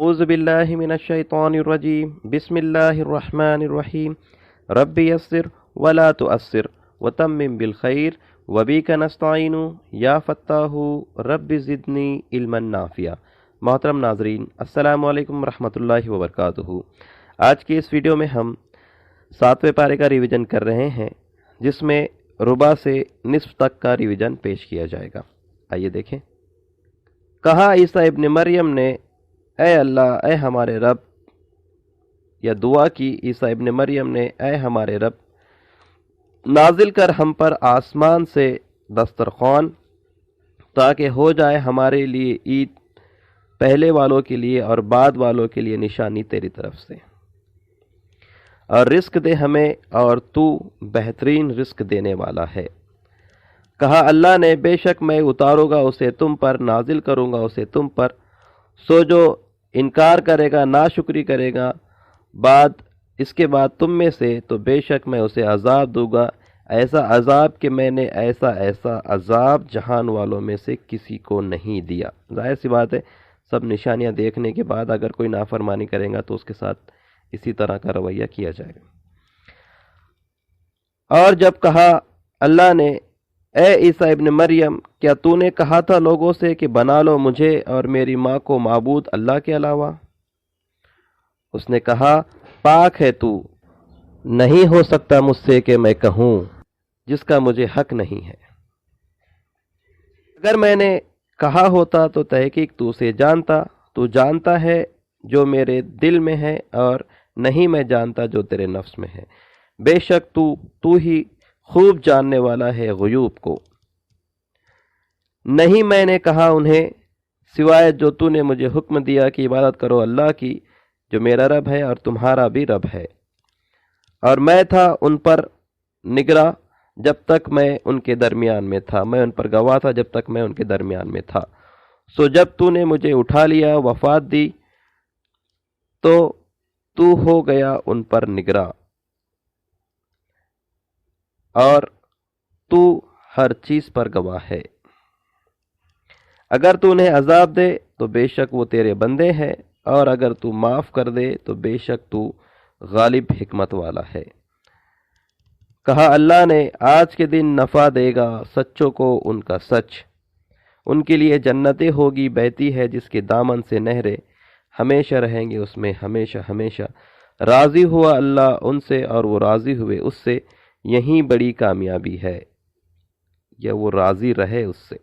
اعوذ باللہ من الشیطان الرجیم بسم اللہ الرحمن الرحیم رب یسر ولا تؤثر وتمم بالخیر وبک نستعین یا فتاح رب زدنی علما نافعا۔ محترم ناظرین، السلام علیکم ورحمۃ اللہ وبرکاتہ۔ آج کی اس ویڈیو میں ہم 7ویں پارے کا ریویژن کر رہے ہیں، جس میں ربع سے نصف تک کا ریویژن پیش کیا جائے گا۔ آئیے دیکھیں۔ کہا عیسیٰ ابن مریم نے، اے اللہ، اے ہمارے رب، یا دعا کی عیسیٰ ابن مریم نے، اے ہمارے رب، نازل کر ہم پر آسمان سے دسترخوان، تاکہ ہو جائے ہمارے لیے عید، پہلے والوں کے لیے اور بعد والوں کے لیے نشانی تیری طرف سے، اور رزق دے ہمیں، اور تو بہترین رزق دینے والا ہے۔ کہا اللہ نے، بے شک میں اتاروں گا اسے تم پر، نازل کروں گا اسے تم پر، سو جو انکار کرے گا، ناشکری کرے گا اس کے بعد تم میں سے، تو بے شک میں اسے عذاب دوں گا، ایسا عذاب کہ میں نے ایسا عذاب جہان والوں میں سے کسی کو نہیں دیا۔ ظاہر سی بات ہے، سب نشانیاں دیکھنے کے بعد اگر کوئی نافرمانی کرے گا تو اس کے ساتھ اسی طرح کا رویہ کیا جائے گا۔ اور جب کہا اللہ نے، اے عیسیٰ ابن مریم، کیا تو نے کہا تھا لوگوں سے کہ بنا لو مجھے اور میری ماں کو معبود اللہ کے علاوہ؟ اس نے کہا، پاک ہے تو، نہیں ہو سکتا مجھ سے کہ میں کہوں جس کا مجھے حق نہیں ہے۔ اگر میں نے کہا ہوتا تو تحقیق تو اسے جانتا، تو جانتا ہے جو میرے دل میں ہے، اور نہیں میں جانتا جو تیرے نفس میں ہے۔ بے شک تو ہی خوب جاننے والا ہے غیوب کو۔ نہیں میں نے کہا انہیں سوائے جو تو نے مجھے حکم دیا کہ عبادت کرو اللہ کی، جو میرا رب ہے اور تمہارا بھی رب ہے، اور میں تھا ان پر نگراں جب تک میں ان کے درمیان میں تھا، میں ان پر گواہ تھا جب تک میں ان کے درمیان میں تھا۔ سو جب تو نے مجھے اٹھا لیا، وفات دی، تو تو ہو گیا ان پر نگراں، اور تو ہر چیز پر گواہ ہے۔ اگر تو انہیں عذاب دے تو بے شک وہ تیرے بندے ہیں، اور اگر تو معاف کر دے تو بے شک تو غالب حکمت والا ہے۔ کہا اللہ نے، آج کے دن نفع دے گا سچوں کو ان کا سچ، ان کے لیے جنتیں ہوگی بہتی ہے جس کے دامن سے نہریں، ہمیشہ رہیں گے اس میں ہمیشہ ہمیشہ۔ راضی ہوا اللہ ان سے اور وہ راضی ہوئے اس سے، یہی بڑی کامیابی ہے، یا وہ راضی رہے اس سے۔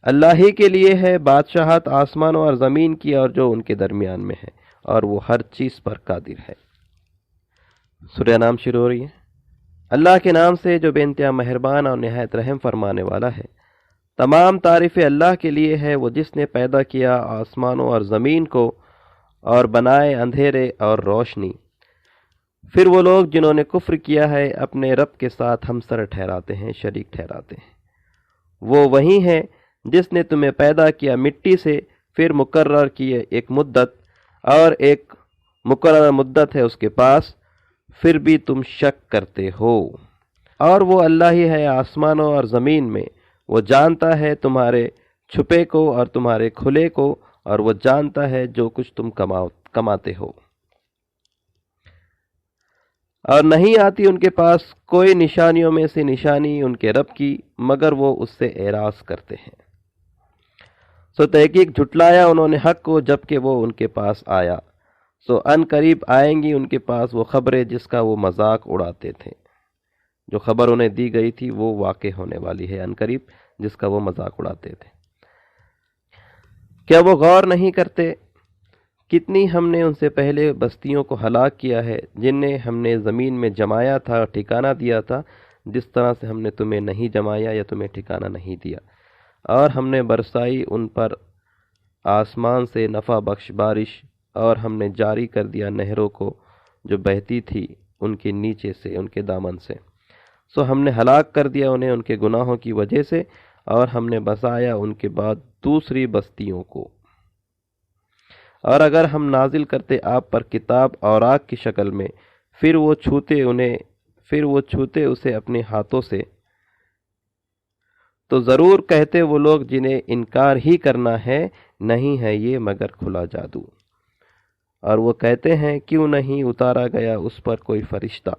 اللہ ہی کے لیے ہے بادشاہت آسمانوں اور زمین کی اور جو ان کے درمیان میں ہے، اور وہ ہر چیز پر قادر ہے۔ سورہ نام شروع ہو رہی ہے۔ اللہ کے نام سے جو بے انتہا مہربان اور نہایت رحم فرمانے والا ہے۔ تمام تعریفیں اللہ کے لیے ہے، وہ جس نے پیدا کیا آسمانوں اور زمین کو، اور بنائے اندھیرے اور روشنی۔ پھر وہ لوگ جنہوں نے کفر کیا ہے اپنے رب کے ساتھ ہمسر ٹھہراتے ہیں، شریک ٹھہراتے ہیں۔ وہ وہی ہے جس نے تمہیں پیدا کیا مٹی سے، پھر مقرر کیے ایک مدت، اور ایک مقرر مدت ہے اس کے پاس، پھر بھی تم شک کرتے ہو۔ اور وہ اللہ ہی ہے آسمانوں اور زمین میں، وہ جانتا ہے تمہارے چھپے کو اور تمہارے کھلے کو، اور وہ جانتا ہے جو کچھ تم کماتے ہو۔ اور نہیں آتی ان کے پاس کوئی نشانیوں میں سے نشانی ان کے رب کی، مگر وہ اس سے اعراض کرتے ہیں۔ سو تحقیق جھٹلایا انہوں نے حق کو جب کہ وہ ان کے پاس آیا، سو ان قریب آئیں گی ان کے پاس وہ خبریں جس کا وہ مذاق اڑاتے تھے۔ جو خبر انہیں دی گئی تھی وہ واقع ہونے والی ہے ان قریب، جس کا وہ مذاق اڑاتے تھے۔ کیا وہ غور نہیں کرتے؟ کتنی ہم نے ان سے پہلے بستیوں کو ہلاک کیا ہے، جنہیں ہم نے زمین میں جمایا تھا اور ٹھکانہ دیا تھا، جس طرح سے ہم نے تمہیں نہیں جمایا یا تمہیں ٹھکانہ نہیں دیا۔ اور ہم نے برسائی ان پر آسمان سے نفع بخش بارش، اور ہم نے جاری کر دیا نہروں کو جو بہتی تھی ان کے نیچے سے، ان کے دامن سے۔ سو ہم نے ہلاک کر دیا انہیں ان کے گناہوں کی وجہ سے، اور ہم نے بسایا ان کے بعد دوسری بستیوں کو۔ اور اگر ہم نازل کرتے آپ پر کتاب اوراق کی شکل میں، پھر وہ چھوتے اسے اپنے ہاتھوں سے، تو ضرور کہتے وہ لوگ جنہیں انکار ہی کرنا ہے، نہیں ہے یہ مگر کھلا جادو۔ اور وہ کہتے ہیں کیوں نہیں اتارا گیا اس پر کوئی فرشتہ،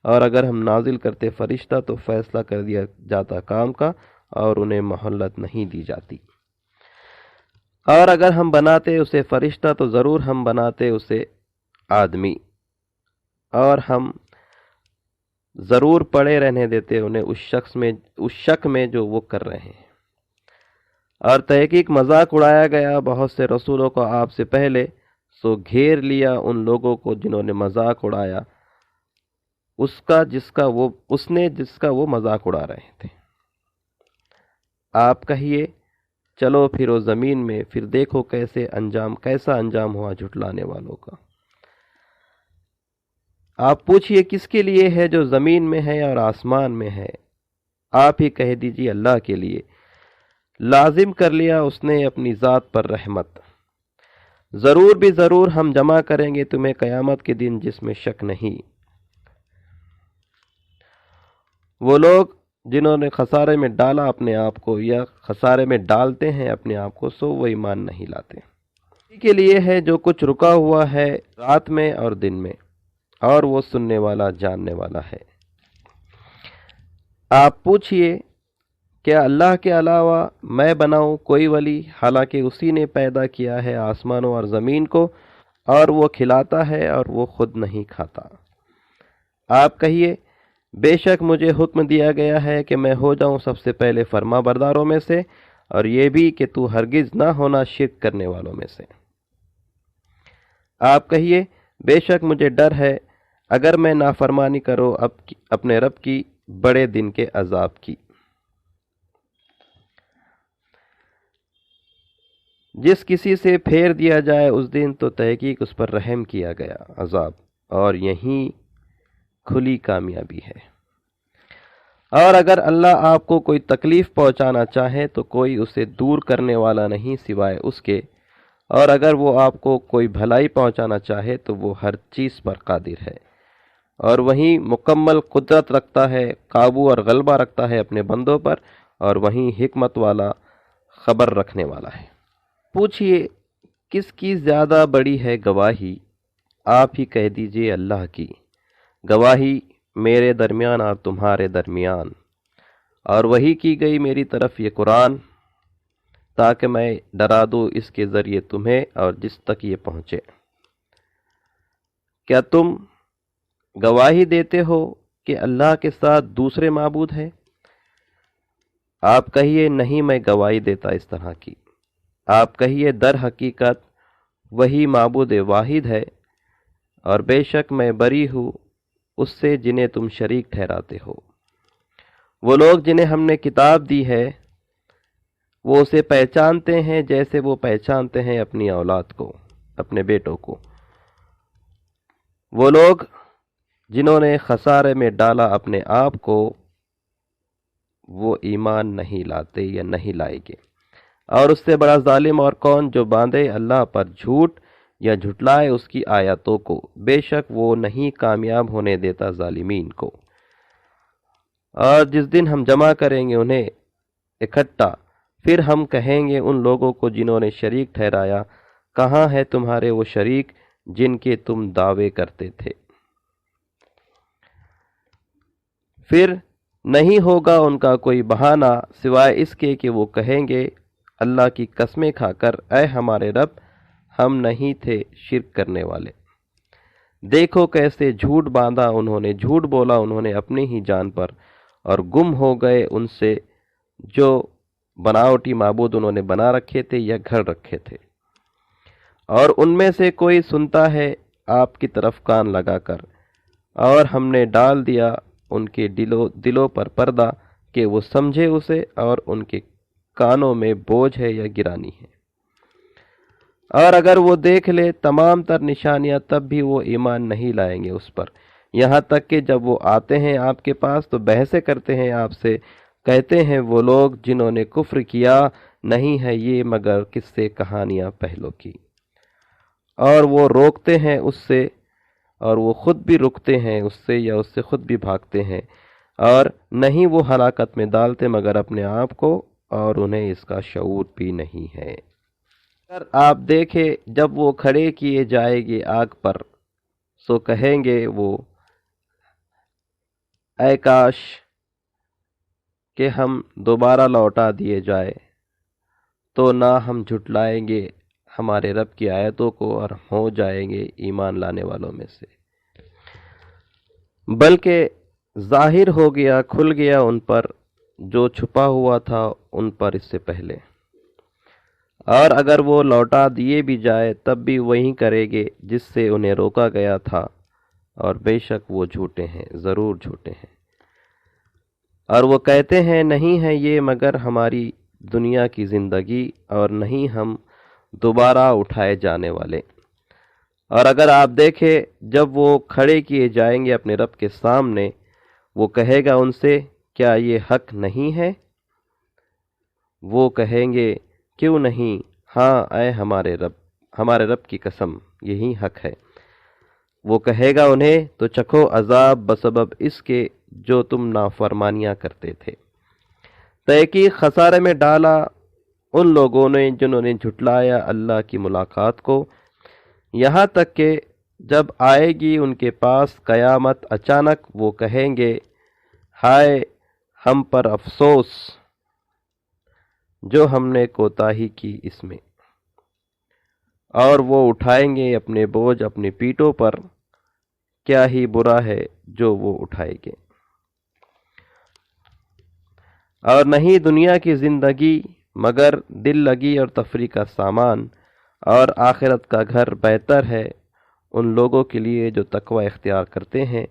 اور اگر ہم نازل کرتے فرشتہ تو فیصلہ کر دیا جاتا کام کا اور انہیں مہلت نہیں دی جاتی، اور اگر ہم بناتے اسے فرشتہ تو ضرور ہم بناتے اسے آدمی، اور ہم ضرور پڑے رہنے دیتے انہیں اس شک میں جو وہ کر رہے ہیں۔ اور تحقیق مذاق اڑایا گیا بہت سے رسولوں کو آپ سے پہلے، سو گھیر لیا ان لوگوں کو جنہوں نے مذاق اڑایا اس نے جس کا وہ مذاق اڑا رہے تھے۔ آپ کہیے چلو پھرو زمین میں، پھر دیکھو کیسا انجام ہوا جھٹلانے والوں کا۔ آپ پوچھئے کس کے لیے ہے جو زمین میں ہے اور آسمان میں ہے؟ آپ ہی کہہ دیجئے اللہ کے لیے۔ لازم کر لیا اس نے اپنی ذات پر رحمت۔ ضرور بھی ضرور ہم جمع کریں گے تمہیں قیامت کے دن جس میں شک نہیں۔ وہ لوگ جنہوں نے خسارے میں ڈالا اپنے آپ کو یا خسارے میں ڈالتے ہیں اپنے آپ کو، سو وہ ایمان نہیں لاتے۔ اسی کے لیے ہے جو کچھ رکا ہوا ہے رات میں اور دن میں، اور وہ سننے والا جاننے والا ہے۔ آپ پوچھئے کیا اللہ کے علاوہ میں بناؤں کوئی ولی، حالانکہ اسی نے پیدا کیا ہے آسمانوں اور زمین کو، اور وہ کھلاتا ہے اور وہ خود نہیں کھاتا۔ آپ کہیے بے شک مجھے حکم دیا گیا ہے کہ میں ہو جاؤں سب سے پہلے فرما برداروں میں سے، اور یہ بھی کہ تو ہرگز نہ ہونا شرک کرنے والوں میں سے۔ آپ کہیے بے شک مجھے ڈر ہے اگر میں نافرمانی کروں اپنے رب کی بڑے دن کے عذاب کی۔ جس کسی سے پھیر دیا جائے اس دن تو تحقیق اس پر رحم کیا گیا عذاب، اور یہیں کھلی کامیابی ہے۔ اور اگر اللہ آپ کو کوئی تکلیف پہنچانا چاہے تو کوئی اسے دور کرنے والا نہیں سوائے اس کے، اور اگر وہ آپ کو کوئی بھلائی پہنچانا چاہے تو وہ ہر چیز پر قادر ہے، اور وہیں مکمل قدرت رکھتا ہے، قابو اور غلبہ رکھتا ہے اپنے بندوں پر، اور وہیں حکمت والا خبر رکھنے والا ہے۔ پوچھئے کس کی زیادہ بڑی ہے گواہی؟ آپ ہی کہہ دیجئے اللہ کی۔ گواہی میرے درمیان اور تمہارے درمیان، اور وہی کی گئی میری طرف یہ قرآن، تاکہ میں ڈرا دوں اس کے ذریعے تمہیں اور جس تک یہ پہنچے۔ کیا تم گواہی دیتے ہو کہ اللہ کے ساتھ دوسرے معبود ہیں؟ آپ کہیے نہیں میں گواہی دیتا اس طرح کی۔ آپ کہیے در حقیقت وہی معبود واحد ہے، اور بے شک میں بری ہوں اس سے جنہیں تم شریک ٹھہراتے ہو۔ وہ لوگ جنہیں ہم نے کتاب دی ہے وہ اسے پہچانتے ہیں جیسے وہ پہچانتے ہیں اپنی اولاد کو، اپنے بیٹوں کو۔ وہ لوگ جنہوں نے خسارے میں ڈالا اپنے آپ کو، وہ ایمان نہیں لاتے یا نہیں لائیں گے۔ اور اس سے بڑا ظالم اور کون جو باندھے اللہ پر جھوٹ یا جھٹلائے اس کی آیاتوں کو، بے شک وہ نہیں کامیاب ہونے دیتا ظالمین کو۔ اور جس دن ہم جمع کریں گے انہیں اکٹھا، پھر ہم کہیں گے ان لوگوں کو جنہوں نے شریک ٹھہرایا، کہاں ہے تمہارے وہ شریک جن کے تم دعوے کرتے تھے؟ پھر نہیں ہوگا ان کا کوئی بہانہ سوائے اس کے کہ وہ کہیں گے اللہ کی قسمیں کھا کر، اے ہمارے رب ہم نہیں تھے شرک کرنے والے۔ دیکھو کیسے جھوٹ باندھا انہوں نے، جھوٹ بولا انہوں نے اپنی ہی جان پر، اور گم ہو گئے ان سے جو بناوٹی معبود انہوں نے بنا رکھے تھے یا گھر رکھے تھے۔ اور ان میں سے کوئی سنتا ہے آپ کی طرف کان لگا کر، اور ہم نے ڈال دیا ان کے دلوں پر پردہ کہ وہ سمجھے اسے، اور ان کے کانوں میں بوجھ ہے یا گرانی ہے۔ اور اگر وہ دیکھ لے تمام تر نشانیاں تب بھی وہ ایمان نہیں لائیں گے اس پر، یہاں تک کہ جب وہ آتے ہیں آپ کے پاس تو بحثیں کرتے ہیں آپ سے، کہتے ہیں وہ لوگ جنہوں نے کفر کیا نہیں ہے یہ مگر قصے کہانیاں پہلوں کی، اور وہ روکتے ہیں اس سے، اور وہ خود بھی رکتے ہیں اس سے یا اس سے خود بھی بھاگتے ہیں، اور نہیں وہ ہلاکت میں ڈالتے مگر اپنے آپ کو، اور انہیں اس کا شعور بھی نہیں ہے۔ اگر آپ دیکھیں جب وہ کھڑے کیے جائیں گے آگ پر سو کہیں گے وہ اے کاش کہ ہم دوبارہ لوٹا دیے جائے تو نہ ہم جھٹلائیں گے ہمارے رب کی آیتوں کو اور ہو جائیں گے ایمان لانے والوں میں سے، بلکہ ظاہر ہو گیا، کھل گیا ان پر جو چھپا ہوا تھا ان پر اس سے پہلے، اور اگر وہ لوٹا دیے بھی جائے تب بھی وہی کرے گے جس سے انہیں روکا گیا تھا، اور بے شک وہ جھوٹے ہیں، ضرور جھوٹے ہیں۔ اور وہ کہتے ہیں نہیں ہے یہ مگر ہماری دنیا کی زندگی اور نہیں ہم دوبارہ اٹھائے جانے والے۔ اور اگر آپ دیکھیں جب وہ کھڑے کیے جائیں گے اپنے رب کے سامنے، وہ کہے گا ان سے کیا یہ حق نہیں ہے؟ وہ کہیں گے کیوں نہیں، ہاں اے ہمارے رب کی قسم یہی حق ہے۔ وہ کہے گا انہیں تو چکھو عذاب بسبب اس کے جو تم نافرمانیاں کرتے تھے۔ تحقیق خسارے میں ڈالا ان لوگوں نے جنہوں نے جھٹلایا اللہ کی ملاقات کو، یہاں تک کہ جب آئے گی ان کے پاس قیامت اچانک وہ کہیں گے ہائے ہم پر افسوس جو ہم نے کوتاہی کی اس میں، اور وہ اٹھائیں گے اپنے بوجھ اپنی پیٹھوں پر، کیا ہی برا ہے جو وہ اٹھائے گے۔ اور نہیں دنیا کی زندگی مگر دل لگی اور تفریح کا سامان، اور آخرت کا گھر بہتر ہے ان لوگوں کے لیے جو تقوی اختیار کرتے ہیں،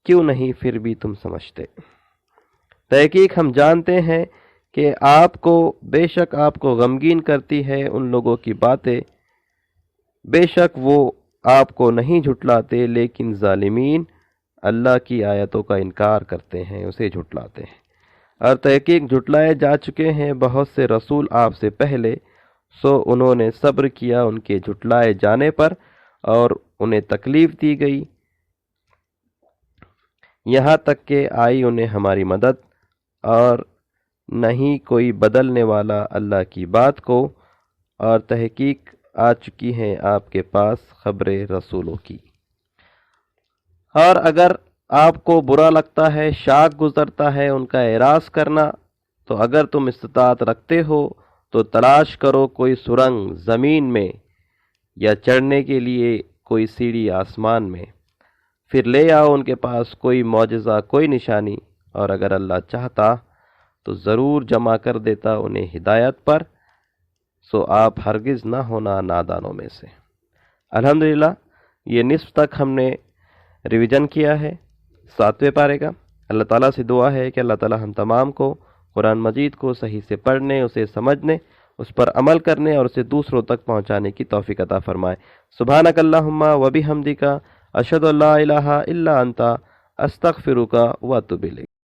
کیوں نہیں پھر بھی تم سمجھتے؟ تحقیق ہم جانتے ہیں کہ بے شک آپ کو غمگین کرتی ہے ان لوگوں کی باتیں، بے شک وہ آپ کو نہیں جھٹلاتے لیکن ظالمین اللہ کی آیتوں کا انکار کرتے ہیں، اسے جھٹلاتے ہیں۔ اور تحقیق جھٹلائے جا چکے ہیں بہت سے رسول آپ سے پہلے، سو انہوں نے صبر کیا ان کے جھٹلائے جانے پر اور انہیں تکلیف دی گئی، یہاں تک کہ آئی انہیں ہماری مدد، اور نہیں کوئی بدلنے والا اللہ کی بات کو، اور تحقیق آ چکی ہیں آپ کے پاس خبریں رسولوں کی۔ اور اگر آپ کو برا لگتا ہے، شاق گزرتا ہے ان کا اعراض کرنا، تو اگر تم استطاعت رکھتے ہو تو تلاش کرو کوئی سرنگ زمین میں یا چڑھنے کے لیے کوئی سیڑھی آسمان میں، پھر لے آؤ ان کے پاس کوئی معجزہ کوئی نشانی، اور اگر اللہ چاہتا تو ضرور جمع کر دیتا انہیں ہدایت پر، سو آپ ہرگز نہ ہونا نادانوں میں سے۔ الحمدللہ یہ نصف تک ہم نے ریویژن کیا ہے 7ویں پارے کا۔ اللہ تعالیٰ سے دعا ہے کہ اللہ تعالیٰ ہم تمام کو قرآن مجید کو صحیح سے پڑھنے، اسے سمجھنے، اس پر عمل کرنے اور اسے دوسروں تک پہنچانے کی توفیق عطا فرمائے۔ سبحانک اللہم و بحمدک، اشہد ان لا الہ الا انت، استغفرک و اتوب الیک۔